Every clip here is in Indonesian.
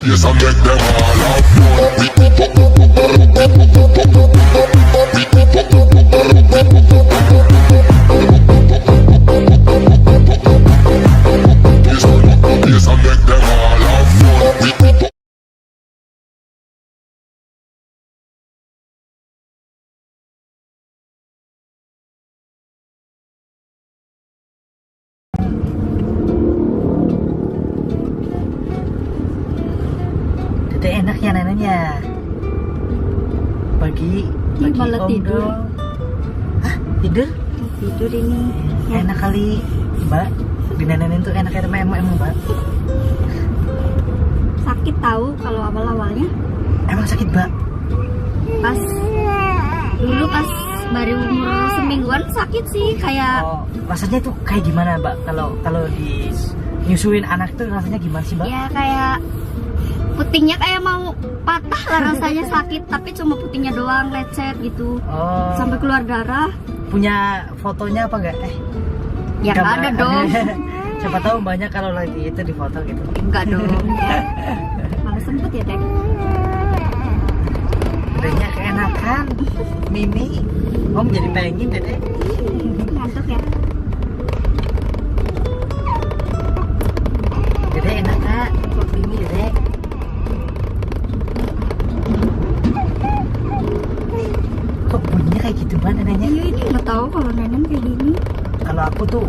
Yes, I make them all have fun. Yes, I make them all have fun. Dede enak ya neneknya. Bagi malah om tidur. dong. Hah, tidur? Tidur ini. Enak kali, Mbak. Dinenenin tuh enak emang Mbak. Sakit tahu kalau awal-awalnya. Emang sakit, Mbak? Pas baru umur semingguan sakit sih kayak Oh, rasanya tuh kayak gimana, Mbak? Kalau di nyusuin anak tuh rasanya gimana sih, Mbak? ya kayak putingnya kayak mau patah lah rasanya sakit tapi cuma putingnya doang lecet gitu Oh, sampai keluar darah. punya fotonya apa enggak? Ya nggak ada dong. Siapa tahu banyak kalau lagi itu di foto gitu. Enggak dong ya. Malah sempet ya Dek. Dedenya keenakan. Mimi, om jadi pengen Dede. Ngantuk ya. Dede enak kak, kok Mimi Dede. Kok bunyinya kayak gitu Mbak neneknya? Iya ini nggak tahu kalau nenek kayak gini. Kalau aku tuh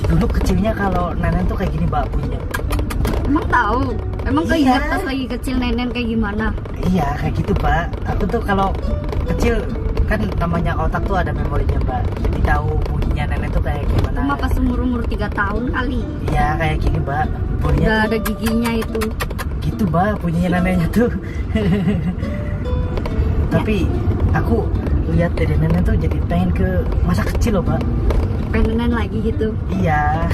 dulu kecilnya kalau nenek tuh kayak gini Mbak bunyinya. Emang tahu? Emang Iya. keinget pas lagi kecil nenek kayak gimana? Iya kayak gitu Mbak. Aku tuh kalau kecil kan namanya otak tuh ada memorinya Mbak. Jadi tahu bunyinya nenek tuh kayak gimana. Cuma pas umur 3 tahun kali. Iya kayak gini Mbak. Bunyinya Udah tuh ada giginya itu. gitu Mbak bunyinya neneknya tuh. Tapi aku lihat dede nenek tuh jadi pengen ke masa kecil loh Mbak. Pengen lagi gitu. Iya.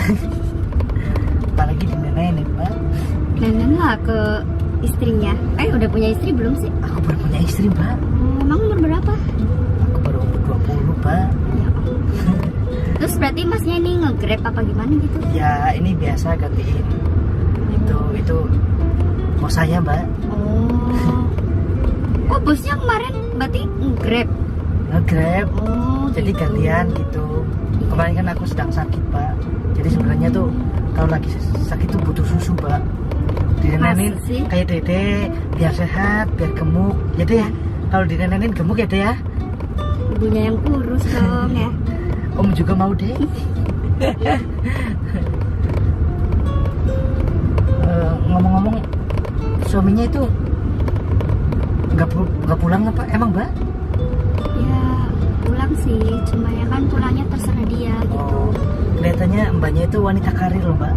Apalagi di nenek Mbak. Nenek lah ke istrinya. Udah punya istri belum sih? Aku baru punya istri Mbak. Emang umur berapa? Aku baru umur 20 Mbak. Ya ampun. Terus berarti masnya ini nge-grab apa gimana gitu? Ya ini biasa gantiin itu bos saya Mbak. Oh bosnya kemarin berarti nge-grab. Nge-grab. Oh Jadi gitu. gantian gitu. Kemarin kan aku sedang sakit Mbak. Jadi sebenarnya tuh kalau lagi sakit tuh butuh susu Mbak. Dinenenin Masa sih? kayak dede biar sehat, biar gemuk. Jadi ya kalau dinenenin gemuk ya deh ya. Ibunya yang kurus dong ya. Om juga mau deh. Ngomong-ngomong, suaminya itu nggak pulang apa? Emang Mbak? Ya pulang sih, cuma ya kan pulangnya terserah dia gitu. Oh, kelihatannya mbaknya itu wanita karir loh Mbak.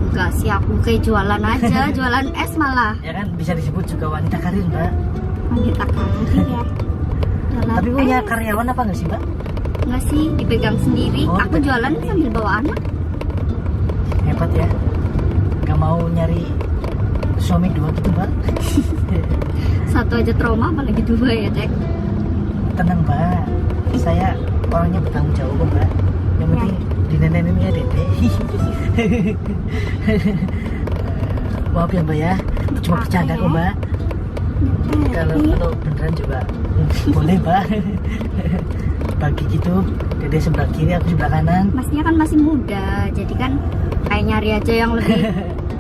Enggak sih, aku kayak jualan aja, jualan es malah. Ya kan bisa disebut juga wanita karir Mbak. Wanita karir ya. Jualan Tapi punya es. karyawan apa nggak sih Mbak? Enggak sih, dipegang sendiri. Oh, Aku jualan sambil bawa anak. Hebat ya. Gak mau nyari suami dua gitu Mbak. Satu aja trauma, apalagi dua ya Dek. Tenang Mbak, saya orangnya bertanggung jawab kok Mbak. Yang penting dinenenin ya dede. Maaf ya Mbak ya, itu cuma bercanda kok Mbak. Kalau beneran juga boleh Mbak. Bagi gitu, dede sebelah kiri, aku sebelah kanan. Masnya kan masih muda, jadi kan kayak nyari aja yang lebih.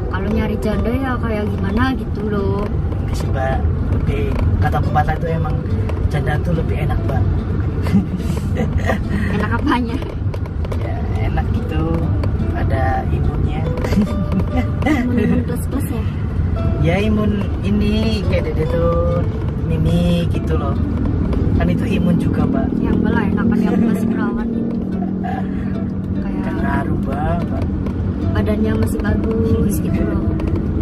Kalau nyari janda ya kayak gimana gitu loh. Kasih Mbak, lebih kata pepatah itu emang janda tuh lebih enak Mbak. Enak apanya? Ya enak gitu, ada imunnya. Imun plus ya. Ya imun ini kayak dede tuh Mimi gitu loh. Kan itu imun juga Mbak. Yang malah enakan yang masih perawan gitu. Kan Kayak ngaruh Mbak. badannya masih bagus gitu loh.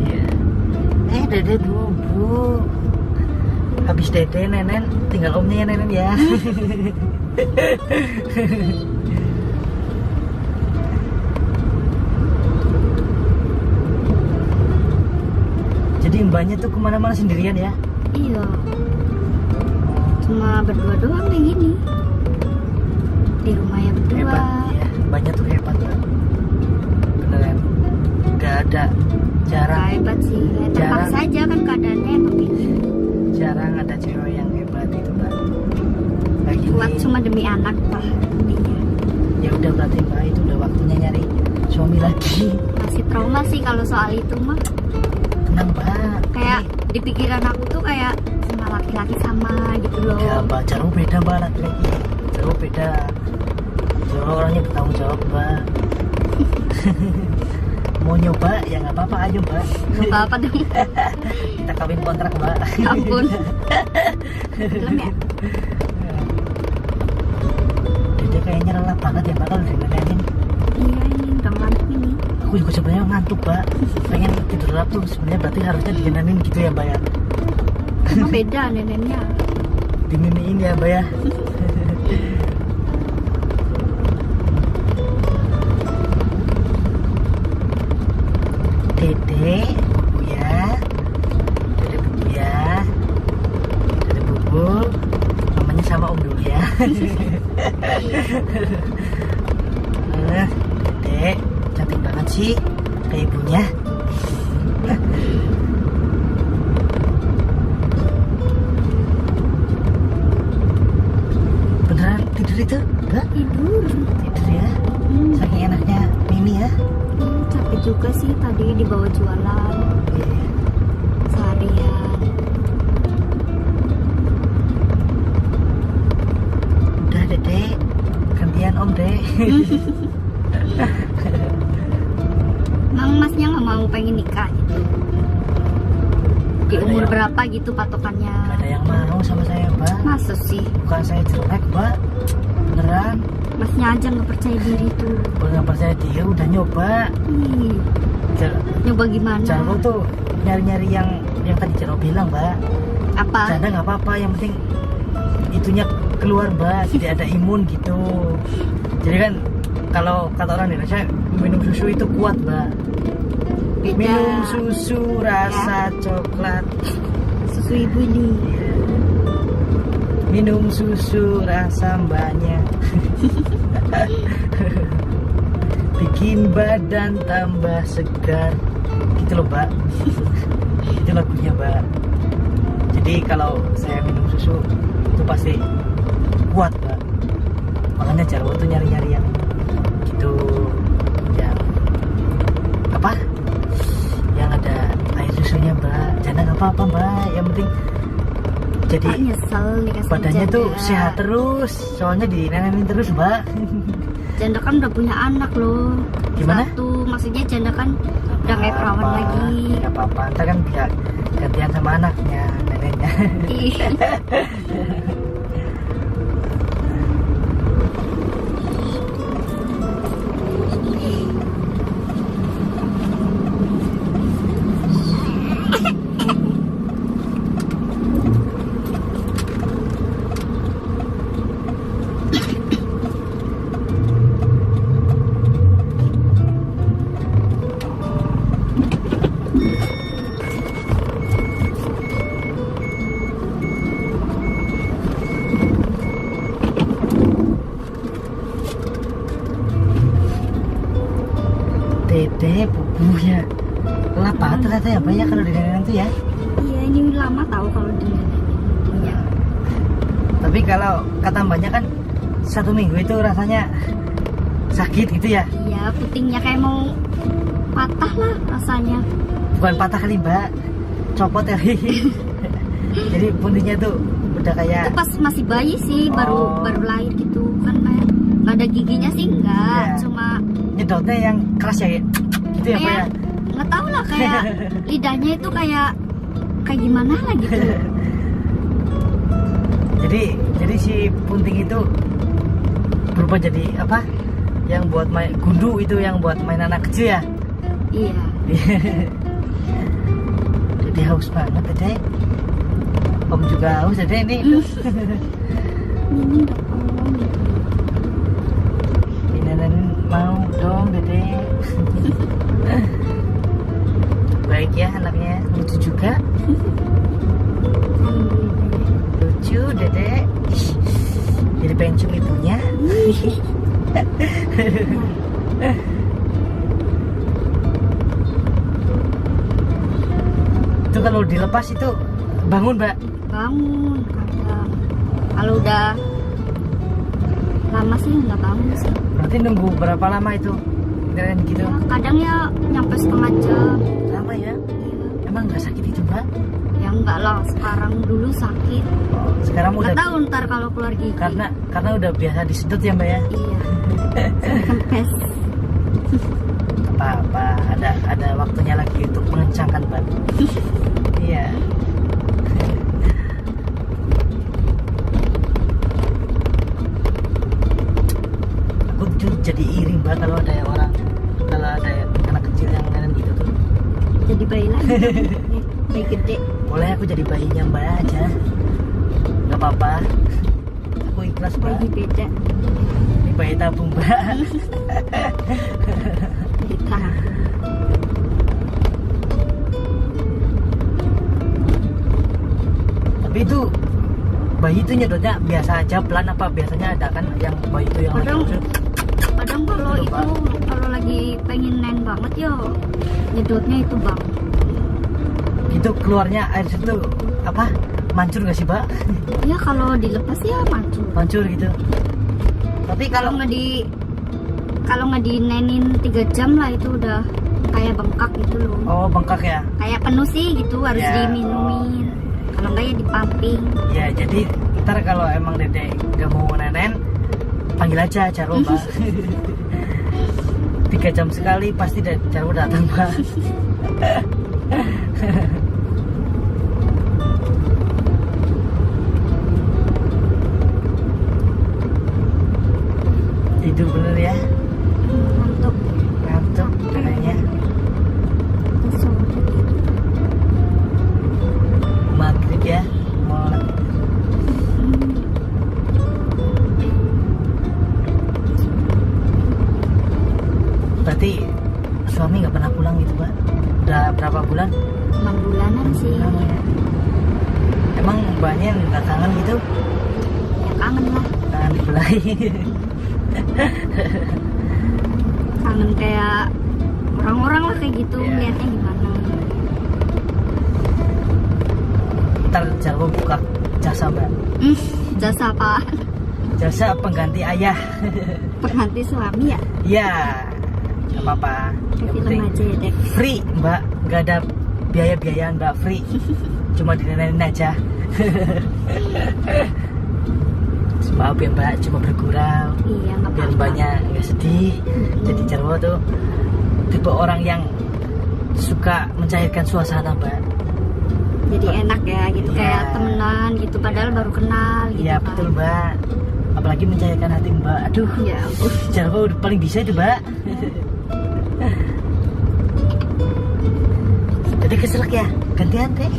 Iya. Dede dulu. Habis dede nenen tinggal omnya ya nenen ya. Jadi mbaknya tuh kemana-mana sendirian ya? Iya. Cuma berdua doang kayak gini. Di rumahnya berdua. Hebat, iya. Mbaknya tuh hebat Mbak. Beneran. Gak ada jarang. Hebat sih. Jarang. Terpaksa aja kan demi anak lah intinya. Ya udah berarti mbak, itu udah waktunya nyari suami lagi. Masih trauma sih kalau soal itu mah. Tenang mbak. Kayak di pikiran aku tuh kayak sama laki-laki sama gitu loh. Ya mbak, jauh beda mbak, laki-laki jauh beda. Jauh orangnya bertanggung jawab mbak. Mau nyoba ya nggak apa-apa, ayo mbak. Nggak apa-apa dong. Kita kawin kontrak mbak. Ya ampun. Belum ya? Dia kayaknya lelah banget ya mbak kalau dinenenin. Iya ini udah ngantuk ini. Aku juga sebenarnya ngantuk mbak, pengen tidur lap tuh. Sebenarnya berarti harusnya dinenenin gitu ya mbak ya. Cuma beda neneknya. Dimimiin ya mbak ya. Dede, bubu ya. Dede bubu ya. Dede bubu. Namanya sama om dulu ya. Dede, cantik banget sih kayak ibunya. Beneran tidur itu? Enggak? Tidur. Tidur ya. Saking enaknya Mimi ya. Capek juga sih tadi dibawa jualan Iya. seharian. Udah Dede, gantian om deh. Emang masnya nggak mau pengen nikah gitu? Di Nggak ada umur yang- berapa gitu patokannya? Gak ada yang mau sama saya mbak. Masa sih? Bukan saya jelek mbak, beneran. Masnya aja nggak percaya diri tuh. Nggak percaya dia udah nyoba. Ih, nyoba gimana? Jarwo tuh nyari-nyari yang tadi Jarwo bilang mbak. Apa? Janda nggak apa-apa, yang penting itunya keluar mbak, tidak ada imun gitu. Jadi kan kalau kata orang Indonesia, minum susu itu kuat mbak. Beda. Minum susu rasa coklat. Susu ibu ini. Minum susu rasa mbaknya. Bikin badan tambah segar. Gitu loh mbak. Itu lagunya mbak. Jadi kalau saya minum susu itu pasti kuat mbak. Makanya Jarwo tuh nyari-nyari yang gitu, yang apa, yang ada air susunya mbak. Jangan apa-apa mbak, yang penting jadi Pak nyesel dikasih badannya janda. tuh sehat terus, soalnya dinenenin terus mbak. Janda kan udah punya anak loh. Gimana? Satu, maksudnya janda kan udah kayak perawan lagi. Gak apa-apa, ntar kan bisa gantian sama anaknya, neneknya. Ih, Dede, bubunya lap banget ternyata ya mbak ya kalau dinenenin tuh ya. iya ini lama tahu kalau di punya. Tapi kalau kata mbaknya kan 1 minggu itu rasanya sakit gitu ya. Iya, putingnya kayak mau patah lah rasanya. Bukan patah kali mbak, copot ya. Jadi puntinya tuh udah kayak Itu pas masih bayi sih, Oh. baru lahir gitu kan, kayak nggak ada giginya sih enggak, Iya. cuma nyedotnya yang keras ya, gitu ya mbak ya. kayak nggak tahu lah kayak lidahnya itu kayak gimana lah gitu. Jadi si punting itu berubah jadi apa? Yang buat main gundu itu, yang buat main anak kecil ya. Iya. Jadi haus banget Dede. Om juga haus Dede ini. Ini udah om gitu. Nenek mau dong Dede. Baik ya anaknya, lucu juga. Lucu Dede. Jadi pengen cium ibunya. Itu kalau dilepas itu bangun mbak. Bangun kadang kalau udah lama sih nggak bangun sih. Berarti nunggu berapa lama itu? Keren gitu. Ya, kadang ya nyampe setengah jam. Lama ya? Iya. Emang nggak sakit itu mbak? Ya enggak lah, sekarang dulu sakit. Oh, sekarang udah Nggak tahu ntar kalau keluar gigi. karena udah biasa disedot ya mbak ya? Iya. Kempes. Apa ada waktunya lagi untuk mengencangkan mbak. Iya. Aku tuh jadi iri mbak kalau ada anak kecil yang ngenen gitu tuh. Jadi bayi lagi. Bayi gede. Boleh aku jadi bayinya mbak aja, nggak apa-apa. Aku ikhlas mbak. Bayi beda. Ini bayi tabung mbak. Kita. Tapi itu bayi itu nyedotnya biasa aja pelan apa biasanya ada kan yang bayi itu yang Kadang- lagi Kadang kalau Betul, itu Pak. kalau lagi pengen nen banget ya nyedotnya itu bang. itu keluarnya air situ apa mancur nggak sih mbak? Ya kalau dilepas ya mancur. Mancur gitu. Tapi Kalau nggak dinenin 3 jam lah itu udah kayak bengkak gitu loh. oh bengkak ya. Kayak penuh sih gitu harus Ya. diminumin. Kalau nggak ya dipumping. Ya jadi ntar kalau emang dedek nggak mau nenen panggil aja Jarwo mbak. 3 jam sekali pasti Jarwo datang mbak. Itu bener ya, Untuk ngantuk kayaknya. Maghrib ya, mau berarti suami nggak pernah pulang gitu mbak? Udah berapa bulan? 6 bulanan sih. Enam. Ya, Emang mbaknya nggak kangen gitu? ya kangen lah. Kangen dibelai. Kangen kayak orang-orang lah kayak gitu. Iya. Lihatnya gimana. Ntar Jarwo buka jasa mbak, Jasa apa? jasa pengganti ayah. Pengganti suami ya? Iya, nggak apa-apa. Kayak Yang film penting aja ya deh. free mbak, nggak ada biaya-biayaan mbak, free. Cuma dinenenin aja. Maaf ya mbak, cuma bergurau Iya nggak biar apa-apa. mbaknya nggak sedih. Jadi Jarwo tuh tipe orang yang suka mencairkan suasana mbak. Jadi enak ya gitu Iya. kayak temenan gitu padahal baru kenal gitu Iya kan. betul mbak, apalagi mencairkan hati mbak. Aduh, Ya ampun. Jarwo udah paling bisa itu mbak. Jadi keselak ya, gantian deh.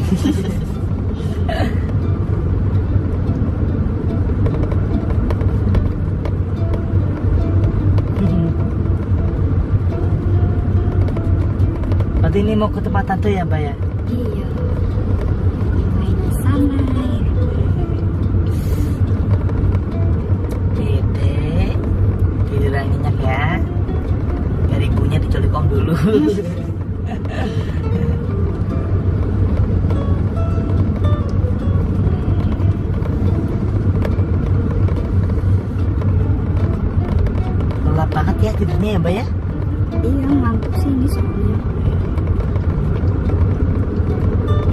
Berarti ini mau ke tempat tante ya mbak ya? Iya. Main di sana. Dede, giliran nyenyak ya. Biar ibunya diculik om dulu. Lelap banget ya tidurnya ya mbak ya? Iya ngantuk sih ini soalnya.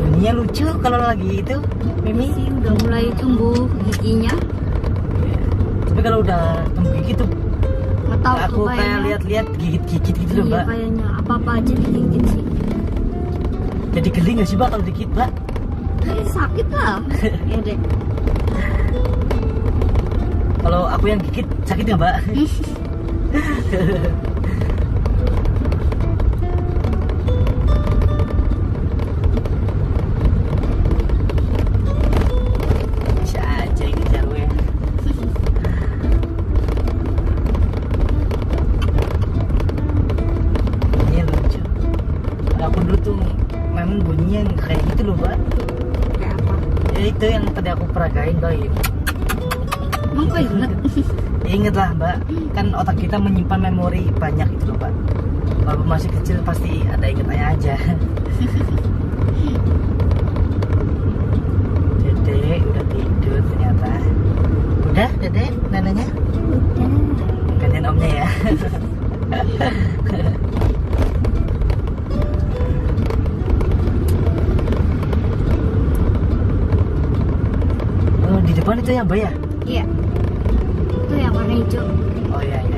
Ininya lucu kalau lagi itu Mimi. Sih udah mulai tumbuh giginya. Tapi kalau udah tumbuh gigi tuh Nggak tahu aku tuh kayak kayaknya. lihat-lihat gigit-gigit gitu loh Iya mbak. kayaknya apa-apa aja digigit sih. Jadi geli nggak sih mbak kalau dikit mbak? Sakit lah. Ya deh. Kalau aku yang gigit sakit nggak mbak? Bisa aja ini Jarwo ya. Ini lucu. Kalau aku dulu tuh memang bunyinya kayak gitu loh mbak. Kayak apa? Ya itu yang tadi aku peragain mbak. Emang kok inget? Ya, inget lah mbak, kan otak kita menyimpan memori banyak itu loh mbak. Kalau masih kecil pasti ada ingetannya aja. Dede udah tidur ternyata. Udah Dede? neneknya? Udah. Gantian omnya ya. Oh, di depan itu ya, Mbak ya? Iya. Itu yang warna hijau. Oh iya, iya.